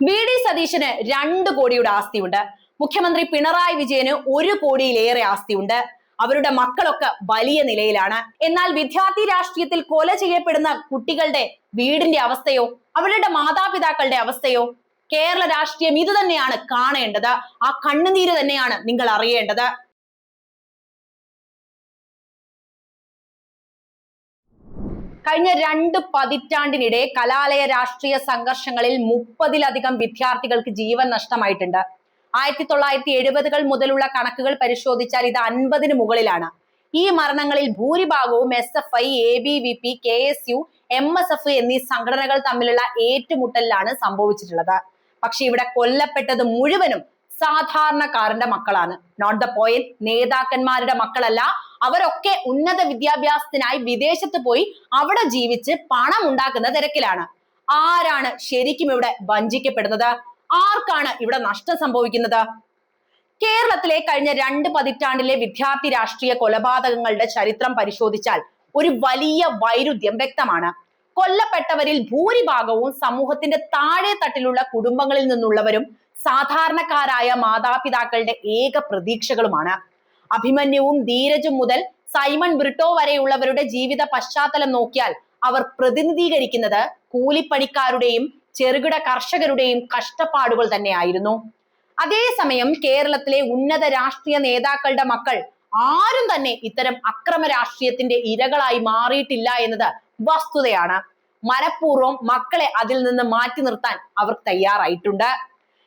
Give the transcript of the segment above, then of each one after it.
VD. സതീശന് 2 കോടിയുടെ ആസ്തിയുണ്ട്. മുഖ്യമന്ത്രി പിണറായി വിജയന് 1 കോടിയിലേറെ ആസ്തിയുണ്ട്. അവരുടെ മക്കളൊക്കെ വലിയ നിലയിലാണ്. എന്നാൽ വിദ്യാർത്ഥി രാഷ്ട്രീയത്തിൽ കൊല ചെയ്യപ്പെടുന്ന കുട്ടികളുടെ വീടിന്റെ അവസ്ഥയോ, അവരുടെ മാതാപിതാക്കളുടെ അവസ്ഥയോ? കേരള രാഷ്ട്രീയം ഇത് തന്നെയാണ് കാണേണ്ടത്. ആ കണ്ണുനീര് തന്നെയാണ് നിങ്ങൾ അറിയേണ്ടത്. കഴിഞ്ഞ 2 പതിറ്റാണ്ടിനിടെ കലാലയ രാഷ്ട്രീയ സംഘർഷങ്ങളിൽ 30-ലധികം വിദ്യാർത്ഥികൾക്ക് ജീവൻ നഷ്ടമായിട്ടുണ്ട്. 1970-കൾ മുതലുള്ള കണക്കുകൾ പരിശോധിച്ചാൽ ഇത് 50-ന് മുകളിലാണ്. ഈ മരണങ്ങളിൽ ഭൂരിഭാഗവും SFI, ABVP, KSU, MSF എന്നീ സംഘടനകൾ തമ്മിലുള്ള ഏറ്റുമുട്ടലിലാണ് സംഭവിച്ചിട്ടുള്ളത്. പക്ഷെ ഇവിടെ കൊല്ലപ്പെട്ടത് മുഴുവനും സാധാരണക്കാരന്റെ മക്കളാണ്. Not the point. നേതാക്കന്മാരുടെ മക്കളല്ല. അവരൊക്കെ ഉന്നത വിദ്യാഭ്യാസത്തിനായി വിദേശത്ത് പോയി അവിടെ ജീവിച്ച് പണം ഉണ്ടാക്കുന്ന തിരക്കിലാണ്. ആരാണ് ശരിക്കും ഇവിടെ വഞ്ചിക്കപ്പെടുന്നത്? ആർക്കാണ് ഇവിടെ നഷ്ടം സംഭവിക്കുന്നത്? കേരളത്തിലെ കഴിഞ്ഞ 2 പതിറ്റാണ്ടിലെ വിദ്യാർത്ഥി രാഷ്ട്രീയ കൊലപാതകങ്ങളുടെ ചരിത്രം പരിശോധിച്ചാൽ ഒരു വലിയ വൈരുദ്ധ്യം വ്യക്തമാണ്. കൊല്ലപ്പെട്ടവരിൽ ഭൂരിഭാഗവും സമൂഹത്തിന്റെ താഴെ തട്ടിലുള്ള കുടുംബങ്ങളിൽ നിന്നുള്ളവരും സാധാരണക്കാരായ മാതാപിതാക്കളുടെ ഏക പ്രതീക്ഷകളുമാണ്. അഭിമന്യുവും ധീരജും മുതൽ സൈമൺ ബ്രിട്ടോ വരെയുള്ളവരുടെ ജീവിത പശ്ചാത്തലം നോക്കിയാൽ അവർ പ്രതിനിധീകരിക്കുന്നത് കൂലിപ്പണിക്കാരുടെയും ചെറുകിട കർഷകരുടെയും കഷ്ടപ്പാടുകൾ തന്നെയായിരുന്നു. അതേസമയം കേരളത്തിലെ ഉന്നത രാഷ്ട്രീയ നേതാക്കളുടെ മക്കൾ ആരും തന്നെ ഇത്തരം അക്രമ രാഷ്ട്രീയത്തിന്റെ ഇരകളായി മാറിയിട്ടില്ല എന്നത് വസ്തുതയാണ്. മനഃപൂർവ്വം മക്കളെ അതിൽ നിന്ന് മാറ്റി നിർത്താൻ അവർ തയ്യാറായിട്ടുണ്ട്.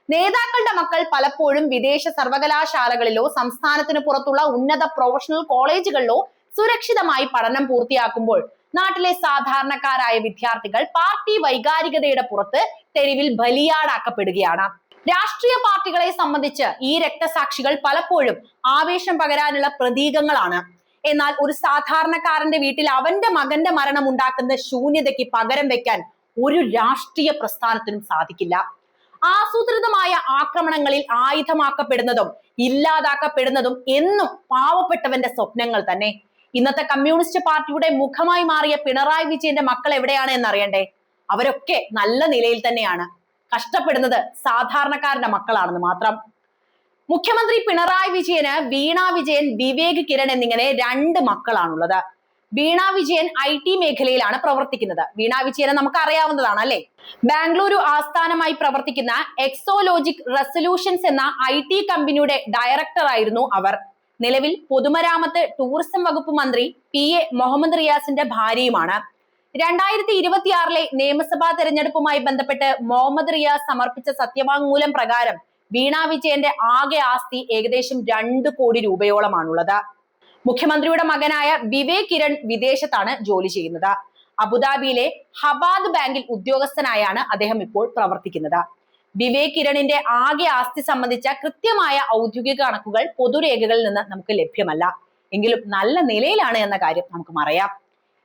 നേതാക്കളുടെ മക്കൾ പലപ്പോഴും വിദേശ സർവകലാശാലകളിലോ സംസ്ഥാനത്തിന് പുറത്തുള്ള ഉന്നത പ്രൊഫഷണൽ കോളേജുകളിലോ സുരക്ഷിതമായി പഠനം പൂർത്തിയാക്കുമ്പോൾ നാട്ടിലെ സാധാരണക്കാരായ വിദ്യാർത്ഥികൾ പാർട്ടി വൈകാരികതയുടെ പുറത്ത് തെരുവിൽ ബലിയാടാക്കപ്പെടുകയാണ്. രാഷ്ട്രീയ പാർട്ടികളെ സംബന്ധിച്ച് ഈ രക്തസാക്ഷികൾ പലപ്പോഴും ആവേശം പകരാനുള്ള പ്രതീകങ്ങളാണ്. എന്നാൽ ഒരു സാധാരണക്കാരന്റെ വീട്ടിൽ അവന്റെ മകന്റെ മരണം ഉണ്ടാക്കുന്ന ശൂന്യതയ്ക്ക് പകരം വെക്കാൻ ഒരു രാഷ്ട്രീയ പ്രസ്ഥാനത്തിനും സാധിക്കില്ല. ആസൂത്രിതമായ ആക്രമണങ്ങളിൽ ആയുധമാക്കപ്പെടുന്നതും ഇല്ലാതാക്കപ്പെടുന്നതും എന്നും പാവപ്പെട്ടവന്റെ സ്വപ്നങ്ങൾ തന്നെ. ഇന്നത്തെ കമ്മ്യൂണിസ്റ്റ് പാർട്ടിയുടെ മുഖമായി മാറിയ പിണറായി വിജയന്റെ മക്കൾ എവിടെയാണ് എന്നറിയണ്ടേ? അവരൊക്കെ നല്ല നിലയിൽ തന്നെയാണ്. കഷ്ടപ്പെടുന്നത് സാധാരണക്കാരന്റെ മക്കളാണെന്ന് മാത്രം. മുഖ്യമന്ത്രി പിണറായി വിജയന് വീണ വിജയൻ, വിവേക് കിരൺ എന്നിങ്ങനെ 2 മക്കളാണുള്ളത്. വീണ വിജയൻ IT മേഖലയിലാണ് പ്രവർത്തിക്കുന്നത്. വീണ വിജയനെ നമുക്ക് അറിയാവുന്നതാണ് അല്ലെ? ബാംഗ്ലൂരു ആസ്ഥാനമായി പ്രവർത്തിക്കുന്ന എക്സോലോജിക് റെസൊല്യൂഷൻസ് എന്ന IT കമ്പനിയുടെ ഡയറക്ടർ ആയിരുന്നു അവർ. നിലവിൽ പൊതുമരാമത്ത് ടൂറിസം വകുപ്പ് മന്ത്രി PA മുഹമ്മദ് റിയാസിന്റെ ഭാര്യയുമാണ്. 2026-ലെ നിയമസഭാ തെരഞ്ഞെടുപ്പുമായി ബന്ധപ്പെട്ട് മുഹമ്മദ് റിയാസ് സമർപ്പിച്ച സത്യവാങ്മൂലം പ്രകാരം വീണ വിജയന്റെ ആകെ ആസ്തി ഏകദേശം 2 കോടി രൂപയോളമാണുള്ളത്. മുഖ്യമന്ത്രിയുടെ മകനായ വിവേക് കിരൺ വിദേശത്താണ് ജോലി ചെയ്യുന്നത്. അബുദാബിയിലെ ഹബാദ് ബാങ്കിൽ ഉദ്യോഗസ്ഥനായാണ് അദ്ദേഹം ഇപ്പോൾ പ്രവർത്തിക്കുന്നത്. വിവേക് കിരണിന്റെ ആകെ ആസ്തി സംബന്ധിച്ച കൃത്യമായ ഔദ്യോഗിക കണക്കുകൾ പൊതുരേഖകളിൽ നിന്ന് നമുക്ക് ലഭ്യമല്ല. എങ്കിലും നല്ല നിലയിലാണ് എന്ന കാര്യം നമുക്ക് അറിയാം.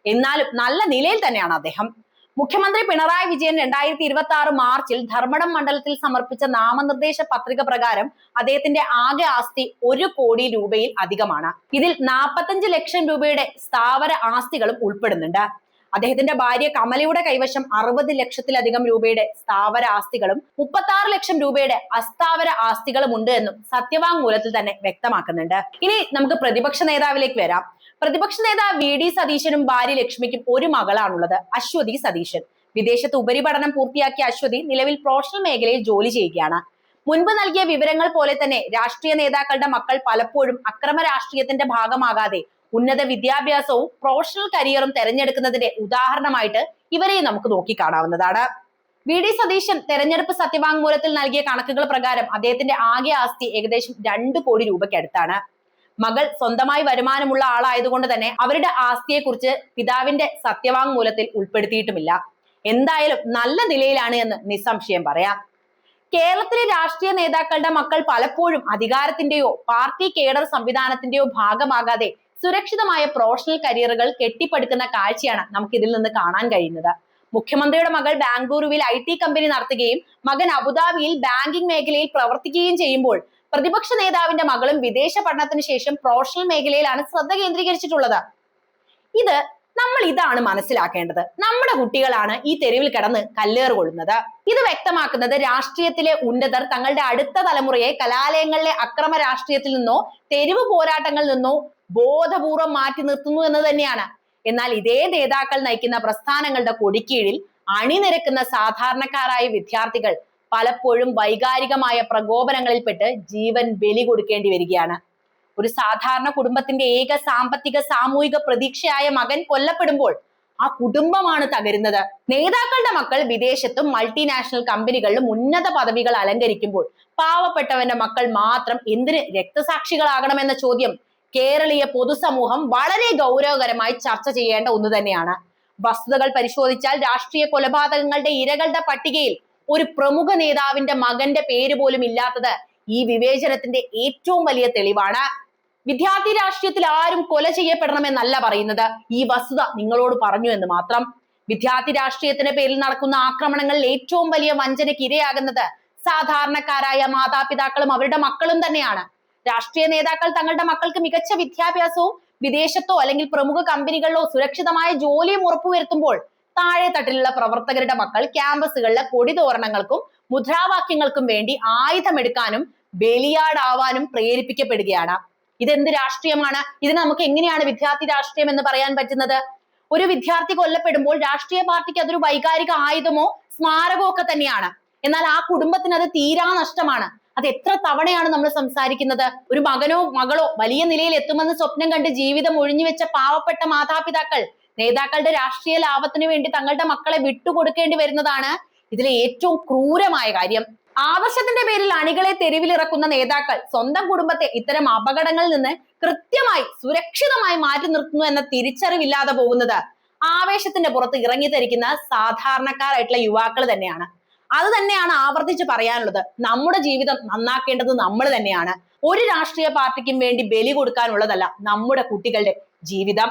എന്നാലും നല്ല നിലയിൽ തന്നെയാണ് അദ്ദേഹം. മുഖ്യമന്ത്രി പിണറായി വിജയൻ 2026 മാർച്ചിൽ ധർമ്മടം മണ്ഡലത്തിൽ സമർപ്പിച്ച നാമനിർദ്ദേശ പത്രിക പ്രകാരം അദ്ദേഹത്തിന്റെ ആകെ ആസ്തി 1 കോടി രൂപയിൽ അധികമാണ്. ഇതിൽ 45 ലക്ഷം രൂപയുടെ സ്ഥാവര ആസ്തികളും ഉൾപ്പെടുന്നുണ്ട്. അദ്ദേഹത്തിന്റെ ഭാര്യ കമലയുടെ കൈവശം 60 ലക്ഷത്തിലധികം രൂപയുടെ സ്ഥാവര ആസ്തികളും 36 ലക്ഷം രൂപയുടെ അസ്ഥാവര ആസ്തികളും ഉണ്ട് എന്നും സത്യവാങ്മൂലത്തിൽ തന്നെ വ്യക്തമാക്കുന്നുണ്ട്. ഇനി നമുക്ക് പ്രതിപക്ഷ നേതാവിലേക്ക് വരാം. പ്രതിപക്ഷ നേതാവ് വി.ഡി. സതീശനും ഭാര്യ ലക്ഷ്മിക്കും ഒരു മകളാണുള്ളത്, അശ്വതി സതീശൻ. വിദേശത്ത് ഉപരിപഠനം പൂർത്തിയാക്കിയ അശ്വതി നിലവിൽ പ്രൊഫഷണൽ മേഖലയിൽ ജോലി ചെയ്യുകയാണ്. മുൻപ് നൽകിയ വിവരങ്ങൾ പോലെ തന്നെ രാഷ്ട്രീയ നേതാക്കളുടെ മക്കൾ പലപ്പോഴും അക്രമ രാഷ്ട്രീയത്തിന്റെ ഭാഗമാകാതെ ഉന്നത വിദ്യാഭ്യാസവും പ്രൊഫഷണൽ കരിയറും തെരഞ്ഞെടുക്കുന്നതിന്റെ ഉദാഹരണമായിട്ട് ഇവരെയും നമുക്ക് നോക്കിക്കാണാവുന്നതാണ്. വി.ഡി. സതീശൻ തെരഞ്ഞെടുപ്പ് സത്യവാങ്മൂലത്തിൽ നൽകിയ കണക്കുകൾ പ്രകാരം അദ്ദേഹത്തിന്റെ ആകെ ആസ്തി ഏകദേശം 2 കോടി രൂപയ്ക്ക് അടുത്താണ്. മകൾ സ്വന്തമായി വരുമാനമുള്ള ആളായതുകൊണ്ട് തന്നെ അവരുടെ ആസ്തിയെക്കുറിച്ച് പിതാവിന്റെ സത്യവാങ്മൂലത്തിൽ ഉൾപ്പെടുത്തിയിട്ടുമില്ല. എന്തായാലും നല്ല നിലയിലാണ് എന്ന് നിസ്സംശയം പറയാം. കേരളത്തിലെ രാഷ്ട്രീയ നേതാക്കളുടെ മക്കൾ പലപ്പോഴും അധികാരത്തിന്റെയോ പാർട്ടി കേഡർ സംവിധാനത്തിന്റെയോ ഭാഗമാകാതെ സുരക്ഷിതമായ പ്രൊഫഷണൽ കരിയറുകൾ കെട്ടിപ്പടുക്കുന്ന കാഴ്ചയാണ് നമുക്ക് ഇതിൽ നിന്ന് കാണാൻ കഴിയുന്നത്. മുഖ്യമന്ത്രിയുടെ മകൾ ബാംഗ്ലൂരുവിൽ IT കമ്പനി നടത്തുകയും മകൻ അബുദാബിയിൽ ബാങ്കിംഗ് മേഖലയിൽ പ്രവർത്തിക്കുകയും ചെയ്യുമ്പോൾ പ്രതിപക്ഷ നേതാവിന്റെ മകളും വിദേശ പഠനത്തിന് ശേഷം പ്രൊഫഷണൽ മേഖലയിലാണ് ശ്രദ്ധ കേന്ദ്രീകരിച്ചിട്ടുള്ളത്. ഇത് നമ്മൾ ഇതാണ് മനസ്സിലാക്കേണ്ടത്. നമ്മുടെ കുട്ടികളാണ് ഈ തെരുവിൽ കിടന്ന് കല്ലേറ് കൊള്ളുന്നത്. ഇത് വ്യക്തമാക്കുന്നത് രാഷ്ട്രീയത്തിലെ ഉന്നതർ തങ്ങളുടെ അടുത്ത തലമുറയെ കലാലയങ്ങളിലെ അക്രമ രാഷ്ട്രീയത്തിൽ നിന്നോ തെരുവ് പോരാട്ടങ്ങളിൽ നിന്നോ ബോധപൂർവം മാറ്റി നിർത്തുന്നു എന്ന് തന്നെയാണ്. എന്നാൽ ഇതേ നേതാക്കൾ നയിക്കുന്ന പ്രസ്ഥാനങ്ങളുടെ കൊടിക്കീഴിൽ അണിനിരക്കുന്ന സാധാരണക്കാരായ വിദ്യാർത്ഥികൾ പലപ്പോഴും വൈകാരികമായ പ്രകോപനങ്ങളിൽപ്പെട്ട് ജീവൻ ബലി കൊടുക്കേണ്ടി വരികയാണ്. ഒരു സാധാരണ കുടുംബത്തിന്റെ ഏക സാമ്പത്തിക സാമൂഹിക പ്രതീക്ഷയായ മകൻ കൊല്ലപ്പെടുമ്പോൾ ആ കുടുംബമാണ് തകരുന്നത്. നേതാക്കളുടെ മക്കൾ വിദേശത്തും മൾട്ടിനാഷണൽ കമ്പനികളിലും ഉന്നത പദവികൾ അലങ്കരിക്കുമ്പോൾ പാവപ്പെട്ടവന്റെ മക്കൾ മാത്രം എന്തിന് രക്തസാക്ഷികളാകണമെന്ന ചോദ്യം കേരളീയ പൊതുസമൂഹം വളരെ ഗൗരവകരമായി ചർച്ച ചെയ്യേണ്ട ഒന്ന് തന്നെയാണ്. വസ്തുതകൾ പരിശോധിച്ചാൽ രാഷ്ട്രീയ കൊലപാതകങ്ങളുടെ ഇരകളുടെ പട്ടികയിൽ ഒരു പ്രമുഖ നേതാവിന്റെ മകന്റെ പേര് പോലും ഇല്ലാത്തത് ഈ വിവേചനത്തിന്റെ ഏറ്റവും വലിയ തെളിവാണ്. വിദ്യാർത്ഥി രാഷ്ട്രീയത്തിൽ ആരും കൊല ചെയ്യപ്പെടണമെന്നല്ല പറയുന്നത്, ഈ വസ്തുത നിങ്ങളോട് പറഞ്ഞു എന്ന് മാത്രം. വിദ്യാർത്ഥി രാഷ്ട്രീയത്തിന്റെ പേരിൽ നടക്കുന്ന ആക്രമണങ്ങളിൽ ഏറ്റവും വലിയ വഞ്ചനയ്ക്ക് ഇരയാകുന്നത് സാധാരണക്കാരായ മാതാപിതാക്കളും അവരുടെ മക്കളും തന്നെയാണ്. രാഷ്ട്രീയ നേതാക്കൾ തങ്ങളുടെ മക്കൾക്ക് മികച്ച വിദ്യാഭ്യാസവും വിദേശത്തോ അല്ലെങ്കിൽ പ്രമുഖ കമ്പനികളിലോ സുരക്ഷിതമായ ജോലിയും ഉറപ്പുവരുത്തുമ്പോൾ താഴെ തട്ടിലുള്ള പ്രവർത്തകരുടെ മക്കൾ ക്യാമ്പസുകളിലെ കൊടിതോരണങ്ങൾക്കും മുദ്രാവാക്യങ്ങൾക്കും വേണ്ടി ആയുധമെടുക്കാനും ബലിയാടാവാനും പ്രേരിപ്പിക്കപ്പെടുകയാണ്. ഇതെന്ത് രാഷ്ട്രീയമാണ്? ഇതിന് നമുക്ക് എങ്ങനെയാണ് വിദ്യാർത്ഥി രാഷ്ട്രീയം എന്ന് പറയാൻ പറ്റുന്നത്? ഒരു വിദ്യാർത്ഥി കൊല്ലപ്പെടുമ്പോൾ രാഷ്ട്രീയ പാർട്ടിക്ക് അതൊരു വൈകാരിക ആയുധമോ സ്മാരകമോ ഒക്കെ തന്നെയാണ്. എന്നാൽ ആ കുടുംബത്തിന് അത് തീരാ നഷ്ടമാണ്. അത് എത്ര തവണയാണ് നമ്മൾ സംസാരിക്കുന്നത്? ഒരു മകനോ മകളോ വലിയ നിലയിൽ എത്തുമെന്ന് സ്വപ്നം കണ്ട് ജീവിതം ഒഴിഞ്ഞുവെച്ച പാവപ്പെട്ട മാതാപിതാക്കൾ നേതാക്കളുടെ രാഷ്ട്രീയ ലാഭത്തിനു വേണ്ടി തങ്ങളുടെ മക്കളെ വിട്ടുകൊടുക്കേണ്ടി വരുന്നതാണ് ഇതിലെ ഏറ്റവും ക്രൂരമായ കാര്യം. ആദർശത്തിന്റെ പേരിൽ അണികളെ തെരുവിലിറക്കുന്ന നേതാക്കൾ സ്വന്തം കുടുംബത്തെ ഇത്തരം അപകടങ്ങളിൽ നിന്ന് കൃത്യമായി സുരക്ഷിതമായി മാറ്റി നിർത്തുന്നു എന്ന തിരിച്ചറിവില്ലാതെ പോകുന്നത് ആവേശത്തിന്റെ പുറത്ത് ഇറങ്ങിത്തിരിക്കുന്ന സാധാരണക്കാരായിട്ടുള്ള യുവാക്കൾ തന്നെയാണ്. അത് തന്നെയാണ് ആവർത്തിച്ച് പറയാനുള്ളത്. നമ്മുടെ ജീവിതം നന്നാക്കേണ്ടത് നമ്മൾ തന്നെയാണ്. ഒരു രാഷ്ട്രീയ പാർട്ടിക്കും വേണ്ടി ബലി കൊടുക്കാനുള്ളതല്ല നമ്മുടെ കുട്ടികളുടെ ജീവിതം.